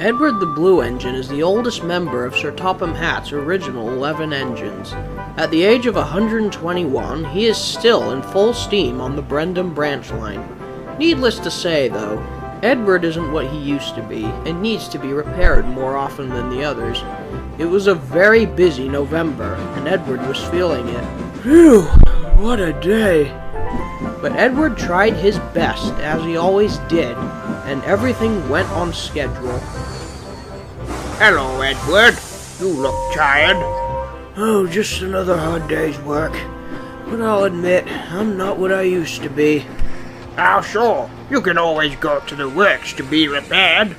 Edward the Blue Engine is the oldest member of Sir Topham Hatt's original 11 engines. At the age of 121, he is still in full steam on the Brendam branch line. Needless to say, though, Edward isn't what he used to be, and needs to be repaired more often than the others. It was a very busy November, and Edward was feeling it. Phew, what a day. But Edward tried his best, as he always did, and everything went on schedule. Hello, Edward. You look tired. Oh, just another hard day's work. But I'll admit, I'm not what I used to be. How so? You can always go to the works to be repaired.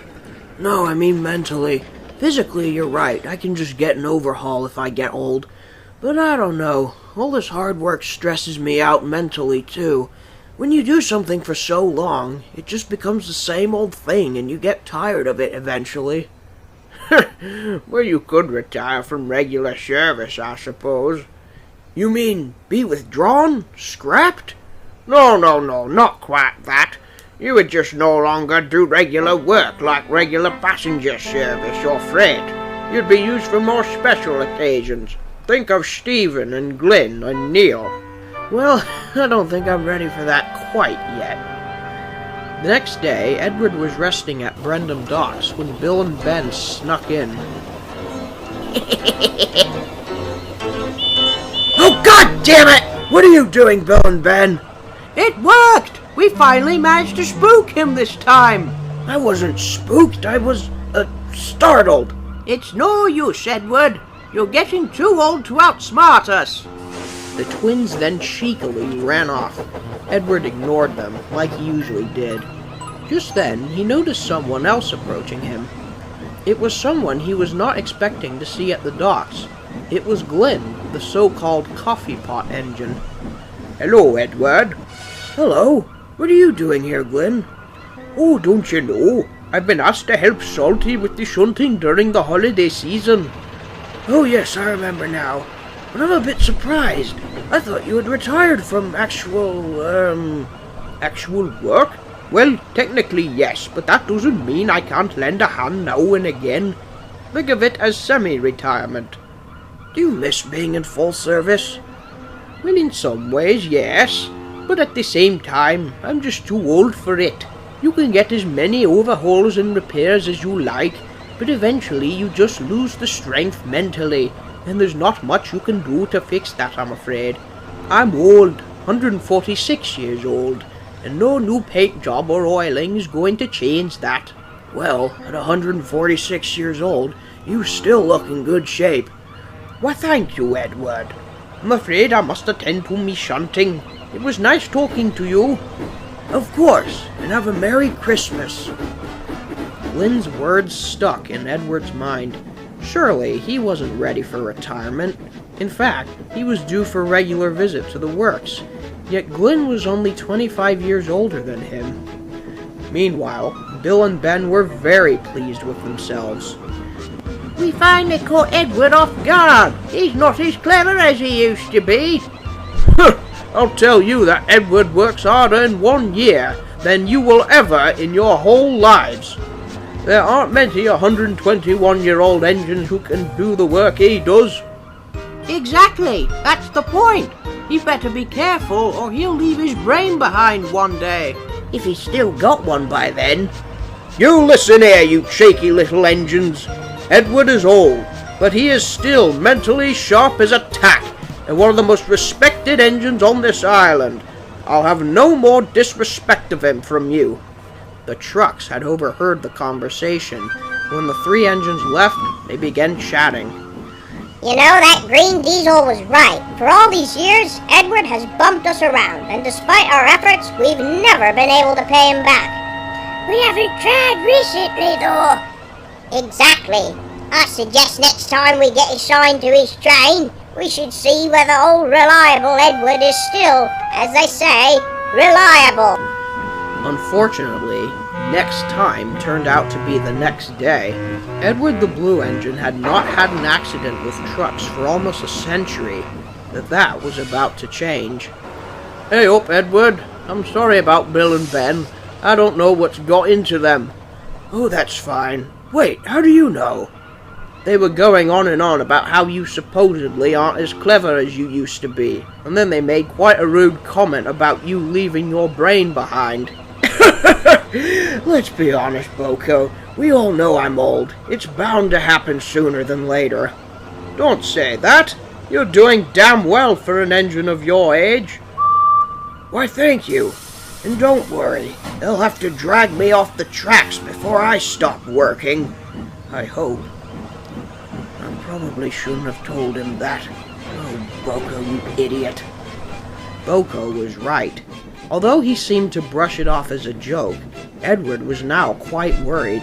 No, I mean mentally. Physically, you're right. I can just get an overhaul if I get old. But I don't know. All this hard work stresses me out mentally, too. When you do something for so long, it just becomes the same old thing, and you get tired of it eventually. Well, you could retire from regular service, I suppose. You mean be withdrawn? Scrapped? No, not quite that. You would just no longer do regular work like regular passenger service or freight. You'd be used for more special occasions. Think of Stephen and Glyn and Neil. Well, I don't think I'm ready for that quite yet. The next day, Edward was resting at Brendam Docks when Bill and Ben snuck in. Oh, God damn it! What are you doing, Bill and Ben? It worked! We finally managed to spook him this time. I wasn't spooked, I was, startled. It's no use, Edward. You're getting too old to outsmart us. The twins then cheekily ran off. Edward ignored them, like he usually did. Just then, he noticed someone else approaching him. It was someone he was not expecting to see at the docks. It was Glyn, the so-called coffee pot engine. Hello, Edward. Hello. What are you doing here, Glyn? Oh, don't you know? I've been asked to help Salty with the shunting during the holiday season. Oh yes, I remember now. But I'm a bit surprised. I thought you had retired from actual work? Well, technically yes, but that doesn't mean I can't lend a hand now and again. Think of it as semi-retirement. Do you miss being in full service? Well, in some ways, yes. But at the same time, I'm just too old for it. You can get as many overhauls and repairs as you like, but eventually you just lose the strength mentally, and there's not much you can do to fix that, I'm afraid. I'm old, 146 years old, and no new paint job or oiling is going to change that. Well, at 146 years old, you still look in good shape. Why, thank you, Edward. I'm afraid I must attend to me shunting. It was nice talking to you. Of course, and have a Merry Christmas. Glyn's words stuck in Edward's mind. Surely he wasn't ready for retirement. In fact, he was due for a regular visit to the works. Yet Glyn was only 25 years older than him. Meanwhile, Bill and Ben were very pleased with themselves. We finally caught Edward off guard. He's not as clever as he used to be. I'll tell you that Edward works harder in 1 year than you will ever in your whole lives. There aren't many 121-year-old engines who can do the work he does. Exactly, that's the point. He better be careful or he'll leave his brain behind one day. If he's still got one by then. You listen here, you shaky little engines. Edward is old, but he is still mentally sharp as a tack, and one of the most respected engines on this island. I'll have no more disrespect of him from you. The trucks had overheard the conversation. When the three engines left, they began chatting. You know, that green diesel was right. For all these years, Edward has bumped us around, and despite our efforts, we've never been able to pay him back. We haven't tried recently, though. Exactly. I suggest next time we get assigned to his train, we should see whether old reliable Edward is still, as they say, reliable. Unfortunately, next time turned out to be the next day. Edward the Blue Engine had not had an accident with trucks for almost a century, but that was about to change. Hey up, Edward. I'm sorry about Bill and Ben. I don't know what's got into them. Oh, that's fine. Wait, how do you know? They were going on and on about how you supposedly aren't as clever as you used to be, and then they made quite a rude comment about you leaving your brain behind. Let's be honest, Boko. We all know I'm old. It's bound to happen sooner than later. Don't say that. You're doing damn well for an engine of your age. Why, thank you. And don't worry, they'll have to drag me off the tracks before I stop working. I hope. I probably shouldn't have told him that. Oh, Boko, you idiot. Boko was right. Although he seemed to brush it off as a joke, Edward was now quite worried.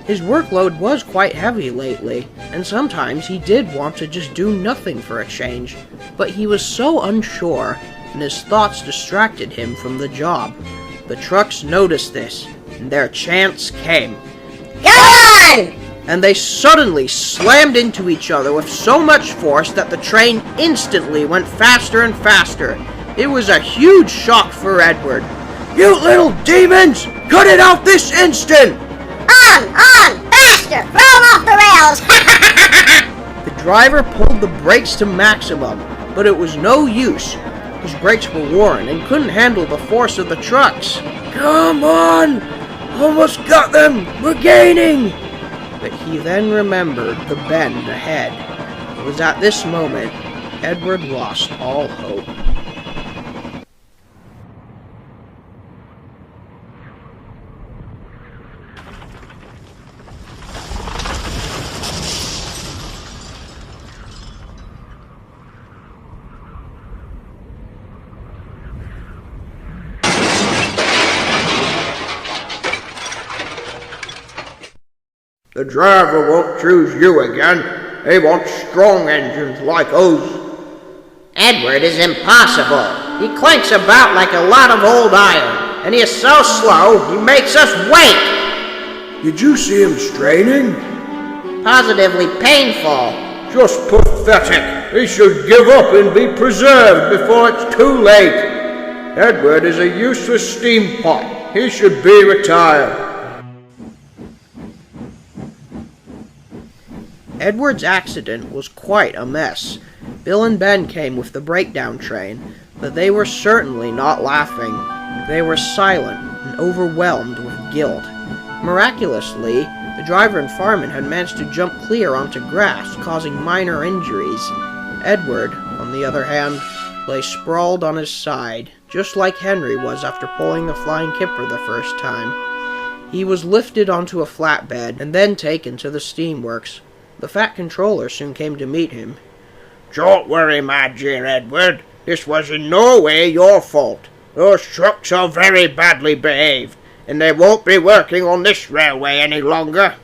His workload was quite heavy lately, and sometimes he did want to just do nothing for a change, but he was so unsure, and his thoughts distracted him from the job. The trucks noticed this, and their chance came. Go on! And they suddenly slammed into each other with so much force that the train instantly went faster and faster. It was a huge shock for Edward. You little demons! Cut it out this instant! On! Faster! Throw him off the rails! The driver pulled the brakes to maximum, but it was no use. His brakes were worn and couldn't handle the force of the trucks. Come on! Almost got them! We're gaining! But he then remembered the bend ahead. It was at this moment Edward lost all hope. The driver won't choose you again. He wants strong engines like us. Edward is impossible. He clanks about like a lot of old iron, and he is so slow he makes us wait. Did you see him straining? Positively painful. Just pathetic. He should give up and be preserved before it's too late. Edward is a useless steam pot. He should be retired. Edward's accident was quite a mess. Bill and Ben came with the breakdown train, but they were certainly not laughing. They were silent and overwhelmed with guilt. Miraculously, the driver and fireman had managed to jump clear onto grass, causing minor injuries. Edward, on the other hand, lay sprawled on his side, just like Henry was after pulling the flying kipper the first time. He was lifted onto a flatbed and then taken to the steamworks. The fat controller soon came to meet him. Don't worry, my dear Edward. This was in no way your fault. Those trucks are very badly behaved, and they won't be working on this railway any longer.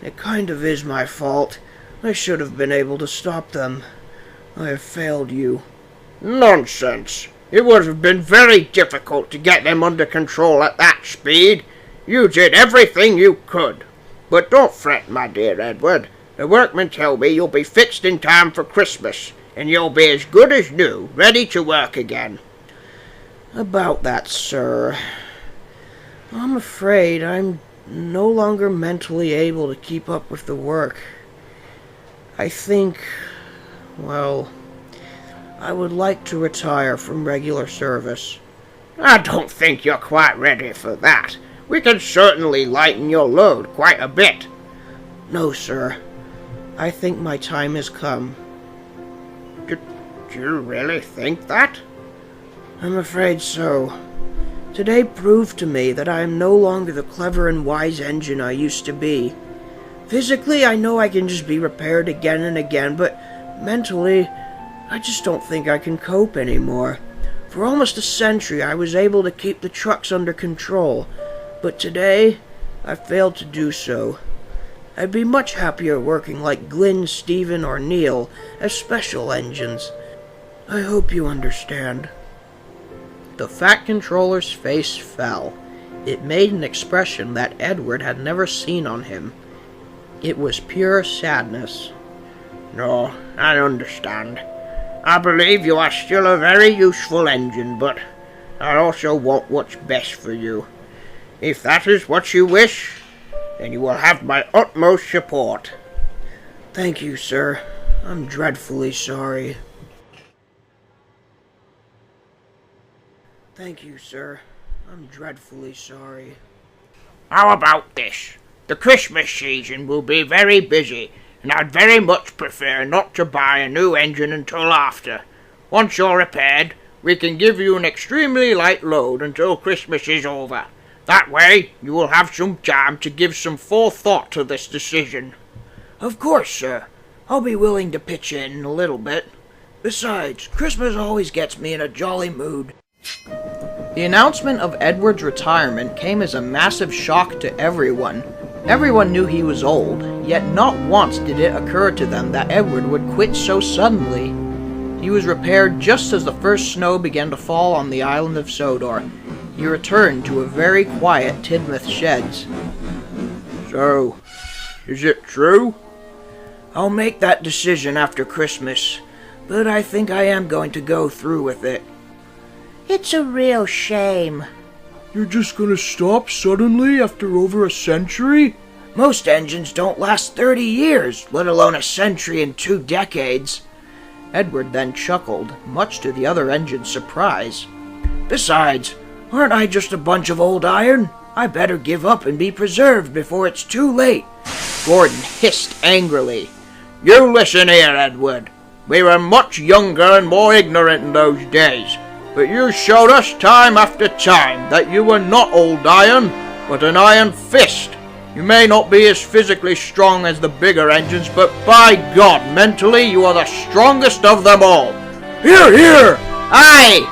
It kind of is my fault. I should have been able to stop them. I have failed you. Nonsense. It would have been very difficult to get them under control at that speed. You did everything you could. But don't fret, my dear Edward. The workmen tell me you'll be fixed in time for Christmas, and you'll be as good as new, ready to work again. About that, sir. I'm afraid I'm no longer mentally able to keep up with the work. I think, well, I would like to retire from regular service. I don't think you're quite ready for that. We can certainly lighten your load quite a bit. No, sir. I think my time has come. Do you really think that? I'm afraid so. Today proved to me that I am no longer the clever and wise engine I used to be. Physically, I know I can just be repaired again and again, but mentally, I just don't think I can cope anymore. For almost a century, I was able to keep the trucks under control, but today, I failed to do so. I'd be much happier working like Glynn, Stephen, or Neil as special engines. I hope you understand. The fat controller's face fell. It made an expression that Edward had never seen on him. It was pure sadness. No, I understand. I believe you are still a very useful engine, but I also want what's best for you. If that is what you wish, then you will have my utmost support. Thank you, sir. I'm dreadfully sorry. Thank you, sir. I'm dreadfully sorry. How about this? The Christmas season will be very busy, and I'd very much prefer not to buy a new engine until after. Once you're repaired, we can give you an extremely light load until Christmas is over. That way, you will have some time to give some forethought to this decision. Of course, sir. I'll be willing to pitch in a little bit. Besides, Christmas always gets me in a jolly mood. The announcement of Edward's retirement came as a massive shock to everyone. Everyone knew he was old, yet not once did it occur to them that Edward would quit so suddenly. He was repaired just as the first snow began to fall on the island of Sodor. He returned to a very quiet Tidmouth Sheds. So, is it true? I'll make that decision after Christmas, but I think I am going to go through with it. It's a real shame. You're just gonna stop suddenly after over a century? Most engines don't last 30 years, let alone a century and 2 decades. Edward then chuckled, much to the other engine's surprise. Besides, aren't I just a bunch of old iron? I better give up and be preserved before it's too late. Gordon hissed angrily. You listen here, Edward. We were much younger and more ignorant in those days, but you showed us time after time that you were not old iron, but an iron fist. You may not be as physically strong as the bigger engines, but by God, mentally you are the strongest of them all. Hear, hear! Aye!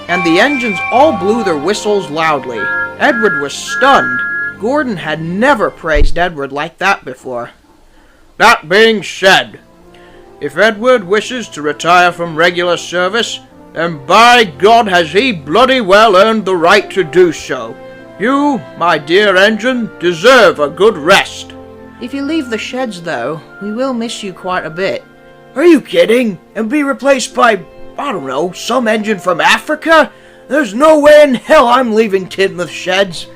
And the engines all blew their whistles loudly. Edward was stunned. Gordon had never praised Edward like that before. That being said, if Edward wishes to retire from regular service, then by God has he bloody well earned the right to do so. You, my dear engine, deserve a good rest. If you leave the sheds, though, we will miss you quite a bit. Are you kidding? And be replaced by, I don't know, some engine from Africa? There's no way in hell I'm leaving Tidmouth Sheds.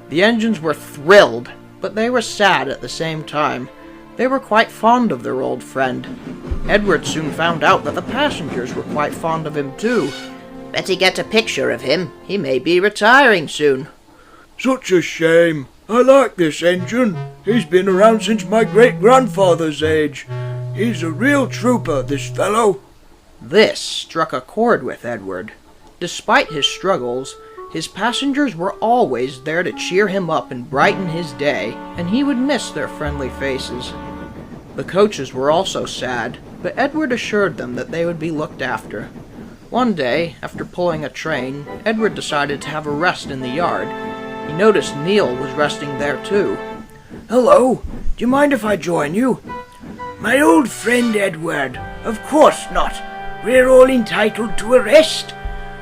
The engines were thrilled, but they were sad at the same time. They were quite fond of their old friend. Edward soon found out that the passengers were quite fond of him too. Bet he gets a picture of him. He may be retiring soon. Such a shame. I like this engine. He's been around since my great-grandfather's age. He's a real trooper, this fellow. This struck a chord with Edward. Despite his struggles, his passengers were always there to cheer him up and brighten his day, and he would miss their friendly faces. The coaches were also sad, but Edward assured them that they would be looked after. One day, after pulling a train, Edward decided to have a rest in the yard. He noticed Neil was resting there too. Hello, do you mind if I join you? My old friend Edward. Of course not. We're all entitled to a rest.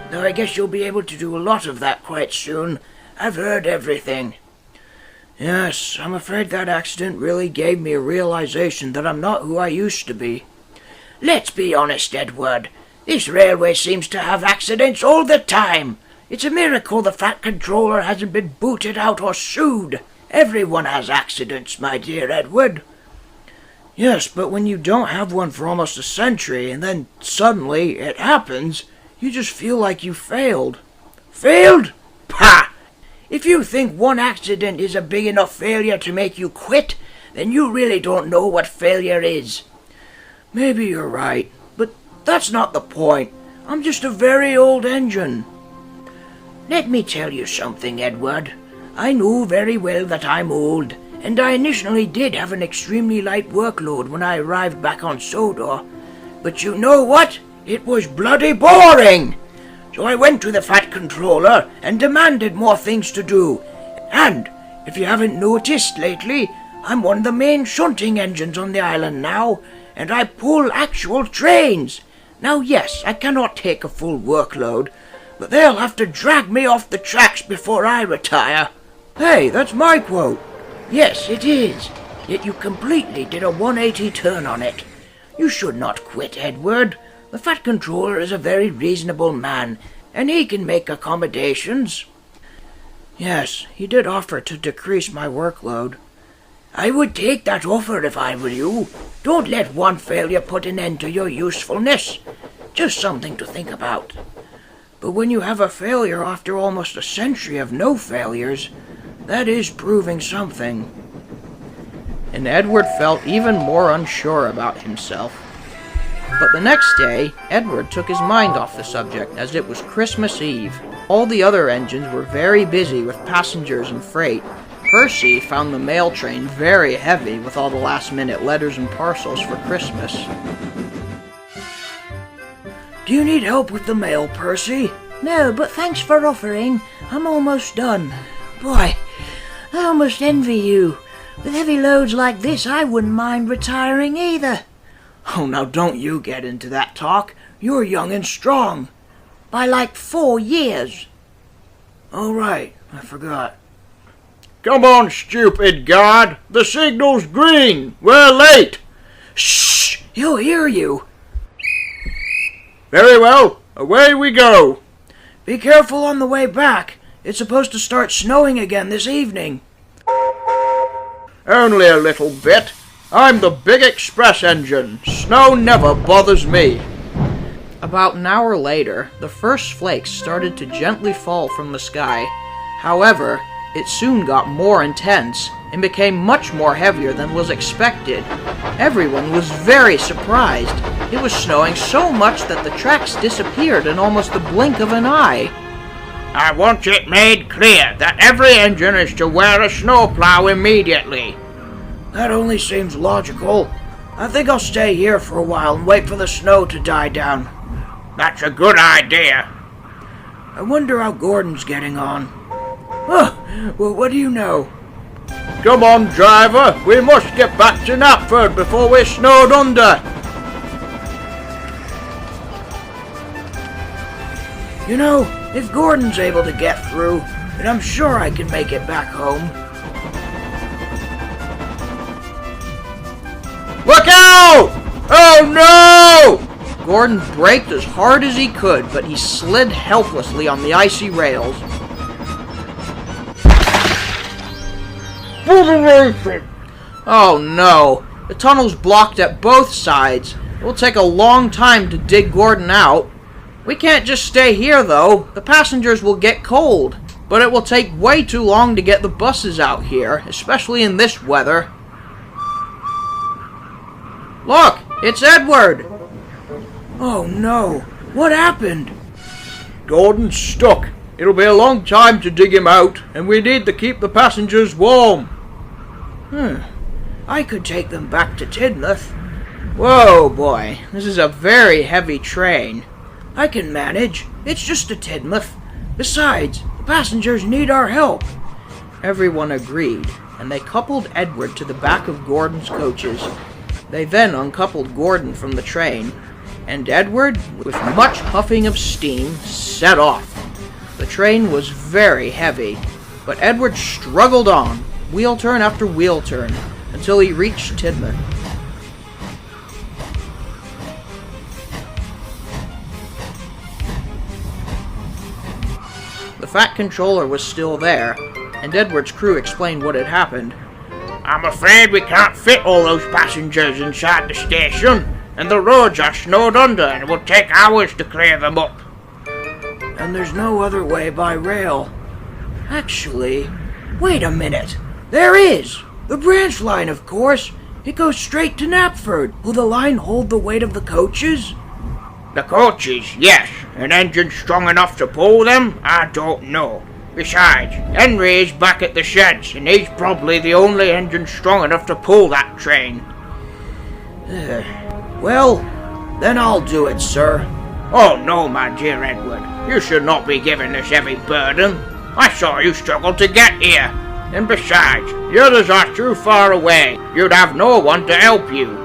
Though I guess you'll be able to do a lot of that quite soon. I've heard everything. Yes, I'm afraid that accident really gave me a realization that I'm not who I used to be. Let's be honest, Edward. This railway seems to have accidents all the time. It's a miracle the Fat Controller hasn't been booted out or sued. Everyone has accidents, my dear Edward. Yes, but when you don't have one for almost a century, and then suddenly it happens, you just feel like you failed. Failed? Pah! If you think one accident is a big enough failure to make you quit, then you really don't know what failure is. Maybe you're right, but that's not the point. I'm just a very old engine. Let me tell you something, Edward. I know very well that I'm old, and I initially did have an extremely light workload when I arrived back on Sodor. But you know what? It was bloody boring! So I went to the Fat Controller and demanded more things to do. And, if you haven't noticed lately, I'm one of the main shunting engines on the island now, and I pull actual trains. Now yes, I cannot take a full workload, but they'll have to drag me off the tracks before I retire. Hey, that's my quote. Yes, it is. Yet you completely did a 180 turn on it. You should not quit, Edward. The Fat Controller is a very reasonable man, and he can make accommodations. Yes, he did offer to decrease my workload. I would take that offer if I were you. Don't let one failure put an end to your usefulness. Just something to think about. But when you have a failure after almost a century of no failures, that is proving something. And Edward felt even more unsure about himself. But the next day, Edward took his mind off the subject, as it was Christmas Eve. All the other engines were very busy with passengers and freight. Percy found the mail train very heavy with all the last-minute letters and parcels for Christmas. Do you need help with the mail, Percy? No, but thanks for offering. I'm almost done. Boy, I almost envy you. With heavy loads like this, I wouldn't mind retiring either. Oh, now don't you get into that talk. You're young and strong. By like 4 years. Oh, right. I forgot. Come on, stupid guard. The signal's green. We're late. Shh! He'll hear you. Very well. Away we go. Be careful on the way back. It's supposed to start snowing again this evening. Only a little bit. I'm the big express engine. Snow never bothers me. About an hour later, the first flakes started to gently fall from the sky. However, it soon got more intense and became much more heavier than was expected. Everyone was very surprised. It was snowing so much that the tracks disappeared in almost the blink of an eye. I want it made clear that every engine is to wear a snowplow immediately. That only seems logical. I think I'll stay here for a while and wait for the snow to die down. That's a good idea. I wonder how Gordon's getting on. Oh, well, what do you know? Come on, driver. We must get back to Knapford before we're snowed under. You know, if Gordon's able to get through, then I'm sure I can make it back home. Look out! Oh no! Gordon braked as hard as he could, but he slid helplessly on the icy rails. Oh no! The tunnel's blocked at both sides. It will take a long time to dig Gordon out. We can't just stay here, though. The passengers will get cold. But it will take way too long to get the buses out here, especially in this weather. Look! It's Edward! Oh no! What happened? Gordon's stuck. It'll be a long time to dig him out, and we need to keep the passengers warm. I could take them back to Tidmouth. Whoa, boy. This is a very heavy train. I can manage. It's just to Tidmouth. Besides, the passengers need our help. Everyone agreed, and they coupled Edward to the back of Gordon's coaches. They then uncoupled Gordon from the train, and Edward, with much puffing of steam, set off. The train was very heavy, but Edward struggled on, wheel turn after wheel turn, until he reached Tidmouth. The Fat Controller was still there, and Edward's crew explained what had happened. I'm afraid we can't fit all those passengers inside the station, and the roads are snowed under, and it will take hours to clear them up. And there's no other way by rail. Actually, wait a minute. There is! The branch line, of course. It goes straight to Knapford. Will the line hold the weight of the coaches? The coaches, yes. An engine strong enough to pull them? I don't know. Besides, Henry is back at the sheds, and he's probably the only engine strong enough to pull that train. Well, then I'll do it, sir. Oh no, my dear Edward. You should not be given this heavy burden. I saw you struggle to get here. And besides, the others are too far away. You'd have no one to help you.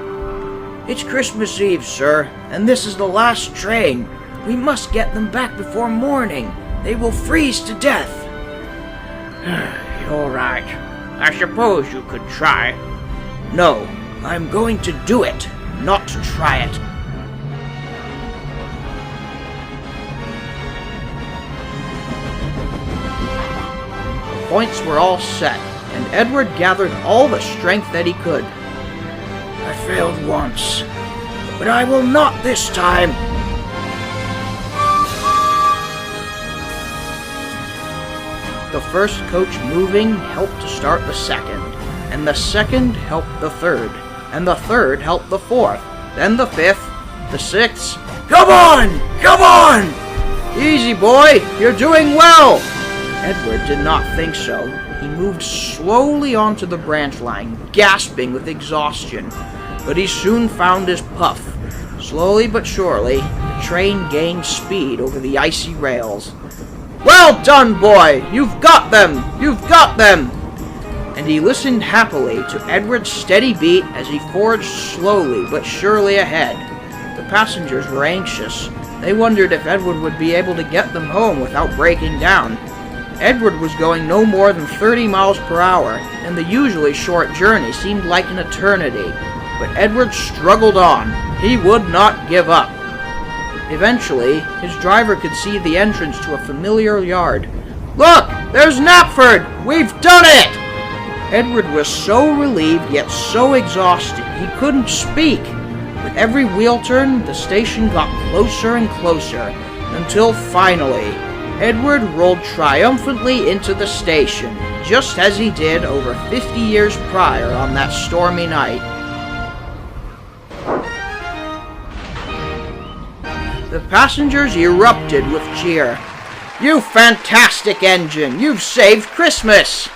It's Christmas Eve, sir, and this is the last train. We must get them back before morning. They will freeze to death. All right. I suppose you could try. No, I'm going to do it, not try it. points were all set, and Edward gathered all the strength that he could. I failed once, but I will not this time. The first coach moving helped to start the second, and the second helped the third, and the third helped the fourth, then the fifth, the sixth. Come on! Come on! Easy, boy! You're doing well! Edward did not think so. He moved slowly onto the branch line, gasping with exhaustion. But he soon found his puff. Slowly but surely, the train gained speed over the icy rails. Well done, boy! You've got them! You've got them! And he listened happily to Edward's steady beat as he forged slowly but surely ahead. The passengers were anxious. They wondered if Edward would be able to get them home without breaking down. Edward was going no more than 30 miles per hour, and the usually short journey seemed like an eternity. But Edward struggled on. He would not give up. Eventually, his driver could see the entrance to a familiar yard. Look! There's Knapford! We've done it! Edward was so relieved yet so exhausted he couldn't speak. With every wheel turn, the station got closer and closer, until finally, Edward rolled triumphantly into the station, just as he did over 50 years prior on that stormy night. The passengers erupted with cheer. You fantastic engine! You've saved Christmas!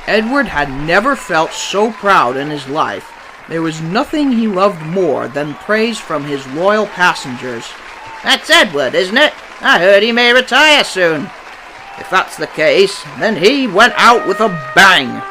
Edward had never felt so proud in his life. There was nothing he loved more than praise from his loyal passengers. That's Edward, isn't it? I heard he may retire soon. If that's the case, then he went out with a bang.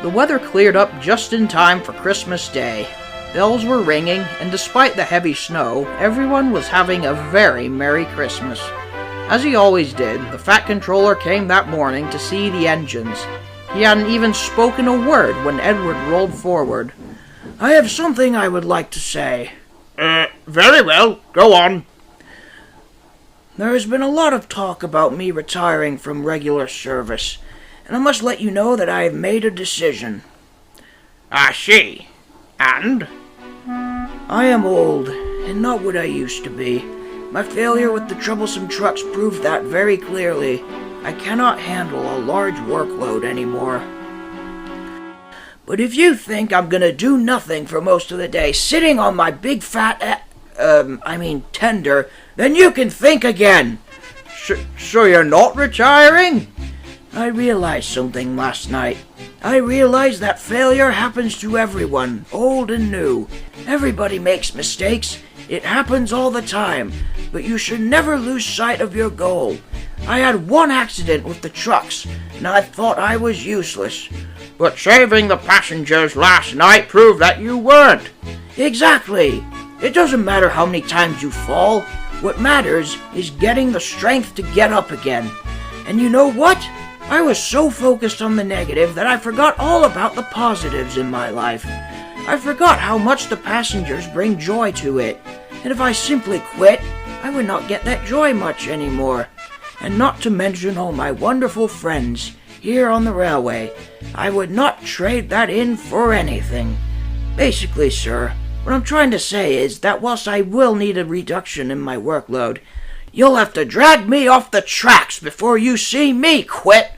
The weather cleared up just in time for Christmas Day. Bells were ringing, and despite the heavy snow, everyone was having a very Merry Christmas. As he always did, the Fat Controller came that morning to see the engines. He hadn't even spoken a word when Edward rolled forward. I have something I would like to say. Very well. Go on. There has been a lot of talk about me retiring from regular service, and I must let you know that I have made a decision. I see. And? I am old, and not what I used to be. My failure with the troublesome trucks proved that very clearly. I cannot handle a large workload anymore. But if you think I'm gonna do nothing for most of the day, sitting on my big fat, tender, then you can think again. So you're not retiring? I realized something last night. I realized that failure happens to everyone, old and new. Everybody makes mistakes. It happens all the time, but you should never lose sight of your goal. I had one accident with the trucks, and I thought I was useless. But saving the passengers last night proved that you weren't. Exactly. It doesn't matter how many times you fall. What matters is getting the strength to get up again. And you know what? I was so focused on the negative that I forgot all about the positives in my life. I forgot how much the passengers bring joy to it. And if I simply quit, I would not get that joy much anymore. And not to mention all my wonderful friends here on the railway. I would not trade that in for anything. Basically, sir, what I'm trying to say is that whilst I will need a reduction in my workload, you'll have to drag me off the tracks before you see me quit.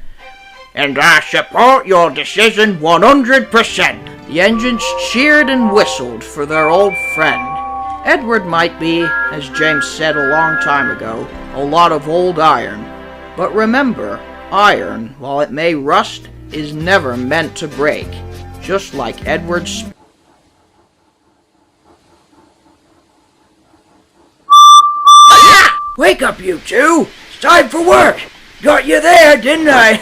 And I support your decision 100%. The engines cheered and whistled for their old friend. Edward might be, as James said a long time ago, a lot of old iron. But remember, iron, while it may rust, is never meant to break. Just like Edward's... Wake up, you two! It's time for work! Got you there, didn't I?